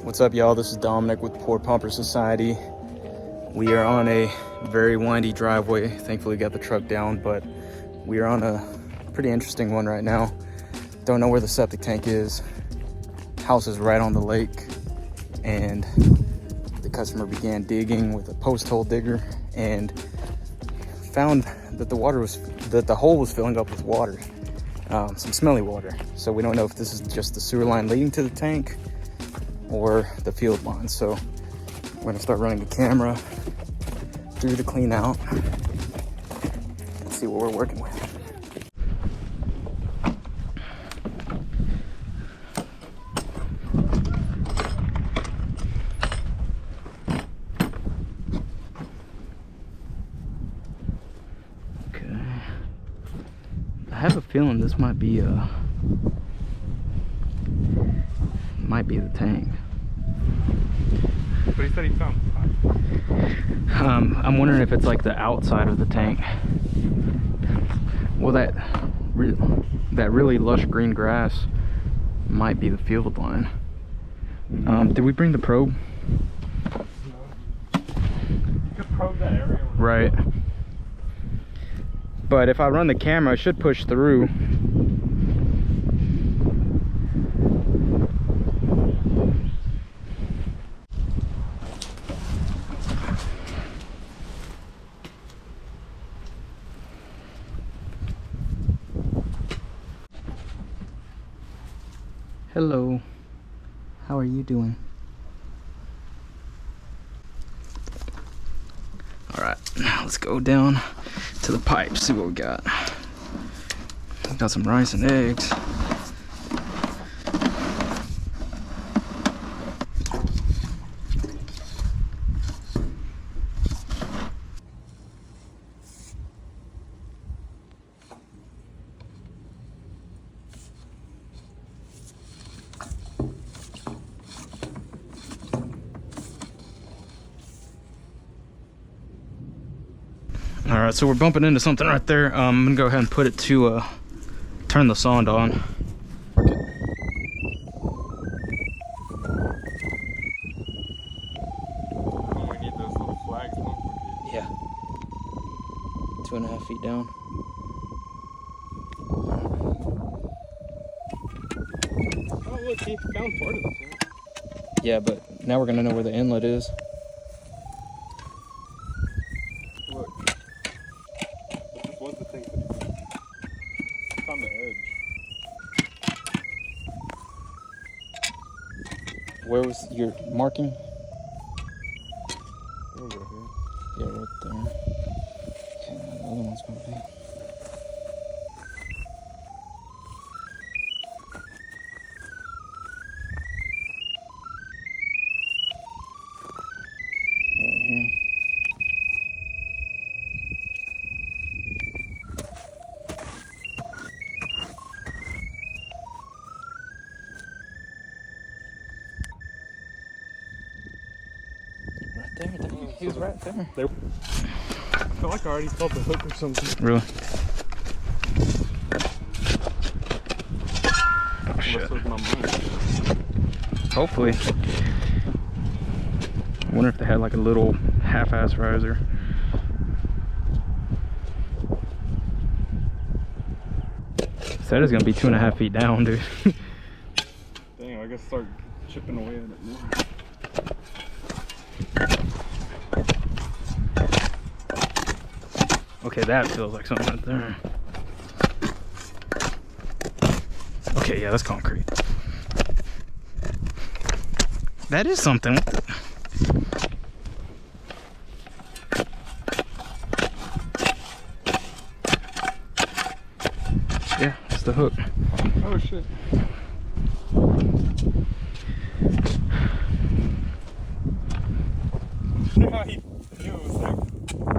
What's up, y'all? This is Dominic with PoorPumperSociety. We are on a very windy driveway. Thankfully got the truck down, but we are on a pretty interesting one right now. Don't know where the septic tank is. House is right on the lake, and the customer began digging with a post hole digger and found that the hole was filling up with water, some smelly water. So we don't know if this is just the sewer line leading to the tank or the field line. So we're gonna start running the camera through the clean out and see what we're working with. Okay, I have a feeling this might be the tank. But he said he found I'm wondering if it's like the outside of the tank. Well, that really lush green grass might be the field line. Did we bring the probe? No. You could probe that area. Right. But if I run the camera, I should push through. Hello, how are you doing? All right, now let's go down to the pipe, see what we got. Got some rice and eggs. All right, so we're bumping into something right there. I'm gonna go ahead and put it to turn the Sonde on. Oh, we need those little flags, don't we? Yeah. 2.5 feet down. Oh, look, he found part of the tank. Yeah, but now we're gonna know where the inlet is. Look. This was the tank that he found. It's on the edge. Where was your marking? Over here. Yeah, right there. Okay, now the other one's gonna be. Right here. Right there, he was right there. I feel like I already felt the hook or something. Really? Oh, Unless shit. it was my mind. Hopefully. I wonder if they had like a little half-ass riser. Said it's gonna be 2.5 feet down, dude. Dang, I gotta start chipping away at it more. Okay, that feels like something right there. Okay, yeah, that's concrete. That is something. What the? Yeah, it's the hook. Oh shit. Yeah, he knew it was there.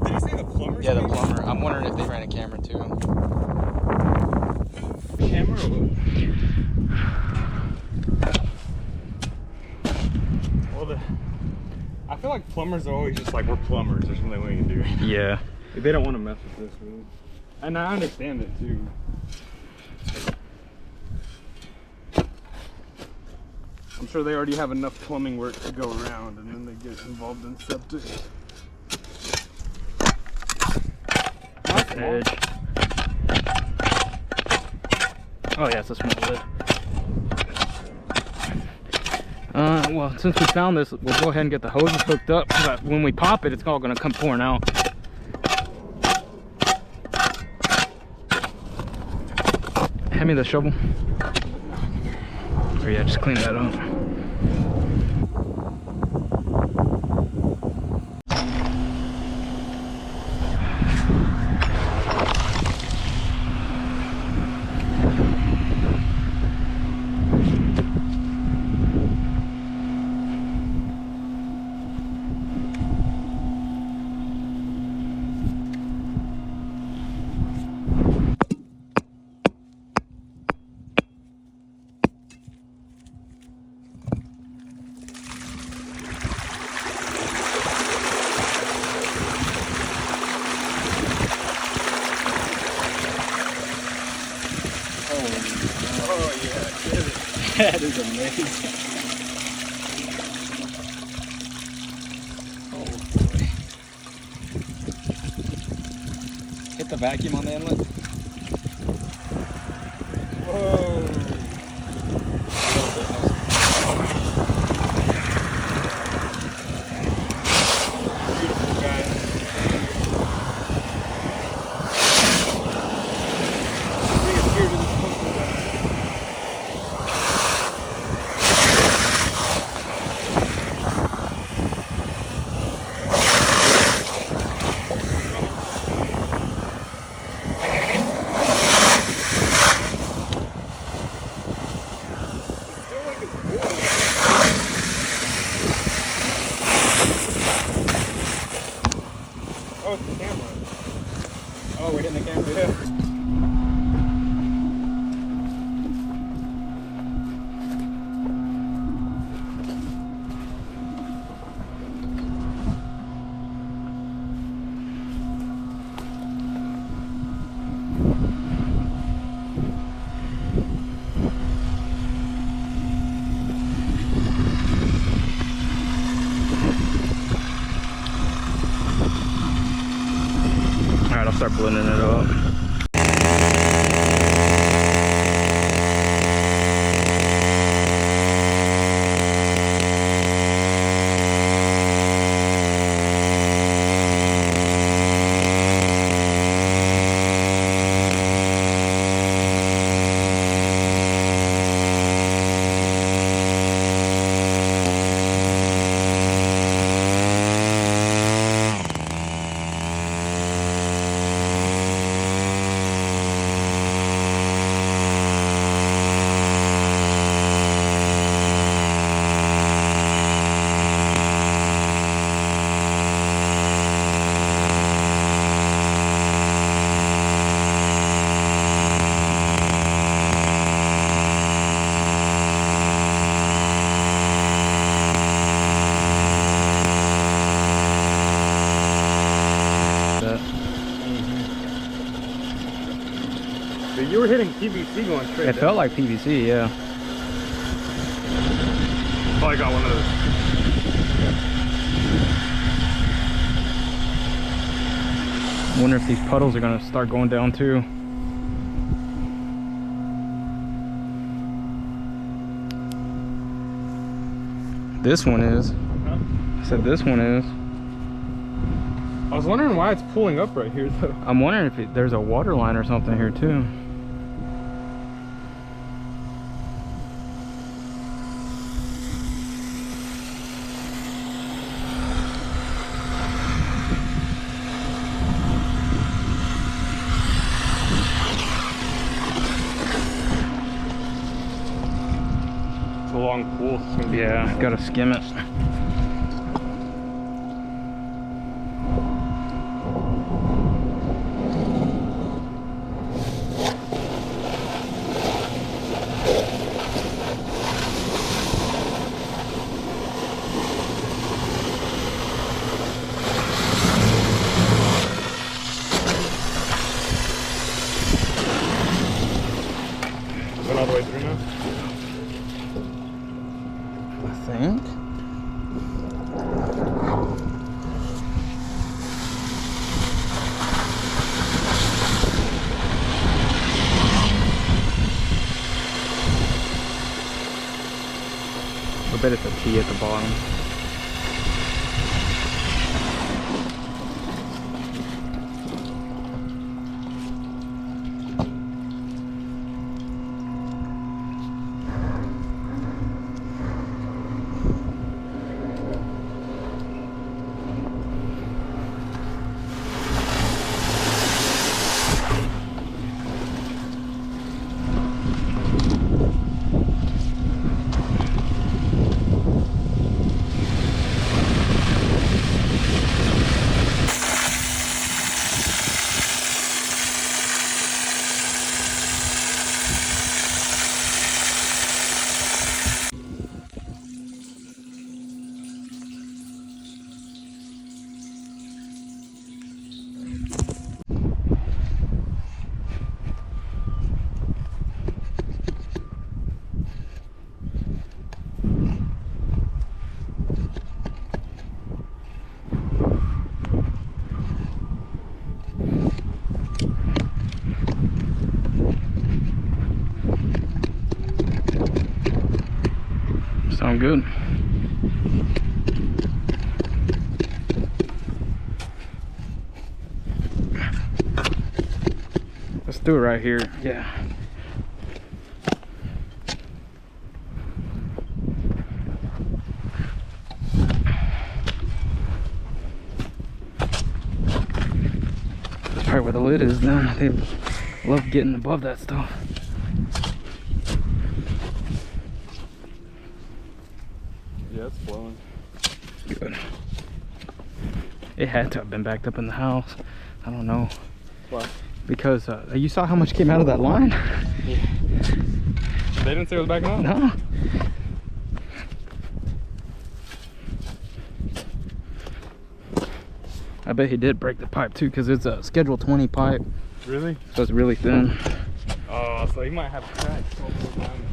Did he say the plumber? Yeah, the plumber. I'm wondering if they ran a camera too. Camera or what? Well, I feel like plumbers are always just like, we're plumbers, there's nothing we can do. Yeah. They don't want to mess with this, really. And I understand it too. sure they already have enough plumbing work to go around, and then they get involved in septic. Edge. Oh yeah, it's a small lid. Well, since we found this, we'll go ahead and get the hoses hooked up, but when we pop it, it's all gonna come pouring out. Hand me the shovel. Or yeah, just clean that up. That is amazing. Oh boy. Hit the vacuum on the inlet. Whoa. Beautiful, guys. Bring it here to this pumpkin guy. Oh, it's the camera. Oh, we're hitting the camera, yeah. Alright, I'll start blending it up. But you were hitting PVC going straight It down. felt like PVC, yeah. Oh, I got one of those. Wonder if these puddles are gonna start going down too. This one is. Huh? I said this one is. I was wondering why it's pulling up right here, though. I'm wondering if there's a water line or something here too. It's a long pool. It's gonna be Yeah, gotta skim it. Went all the way through now. I bet it's a T at the bottom. Sound good. Let's do it right here. Yeah. That's probably where the lid is then. They love getting above that stuff. Yeah, it's flowing. Good. It had to have been backed up in the house. I don't know. Why? Because you saw how much came out of that line? Yeah. They didn't say it was backing up? No. I bet he did break the pipe too, because it's a Schedule 20 pipe. Really? So it's really thin. Oh, so he might have cracks all the way down.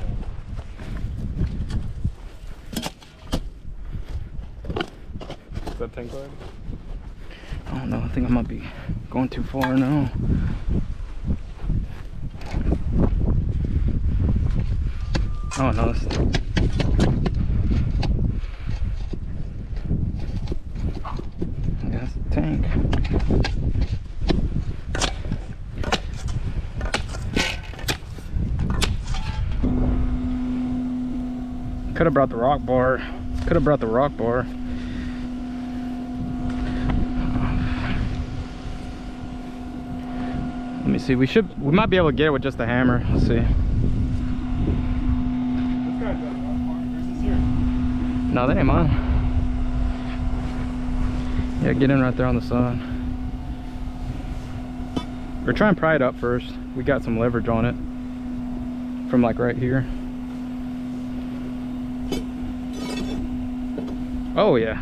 Is that tank line? I don't know. I think I might be going too far now. Oh no. Yeah, that's the tank. Could have brought the rock bar. Could have brought the rock bar. Let me see. We might be able to get it with just a hammer. Let's see. This guy's got a rock bar. Where's this here? No, that ain't mine. Yeah, get in right there on the side. Or try and pry it up first. We got some leverage on it from like right here. Oh yeah.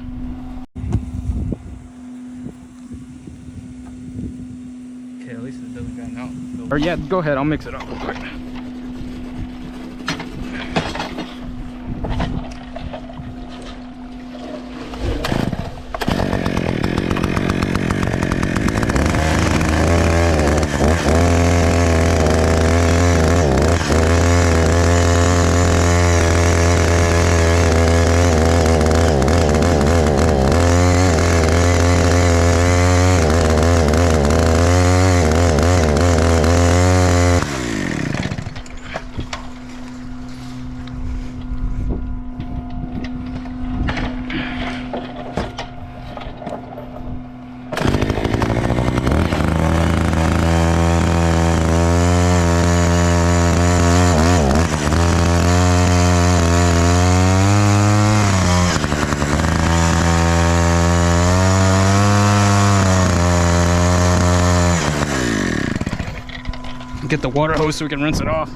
Okay, at least it doesn't go out. Or yeah, go ahead, I'll mix it up real quick. Get the water hose so we can rinse it off.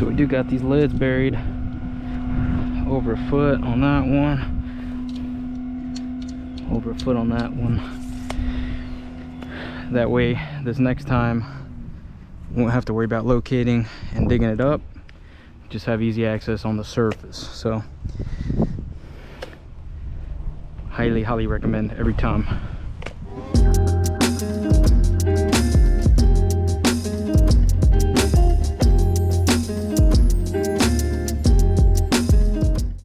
So we do got these lids buried over a foot on that one, over a foot on that one. That way this next time we won't have to worry about locating and digging it up, just have easy access on the surface. So highly recommend every time.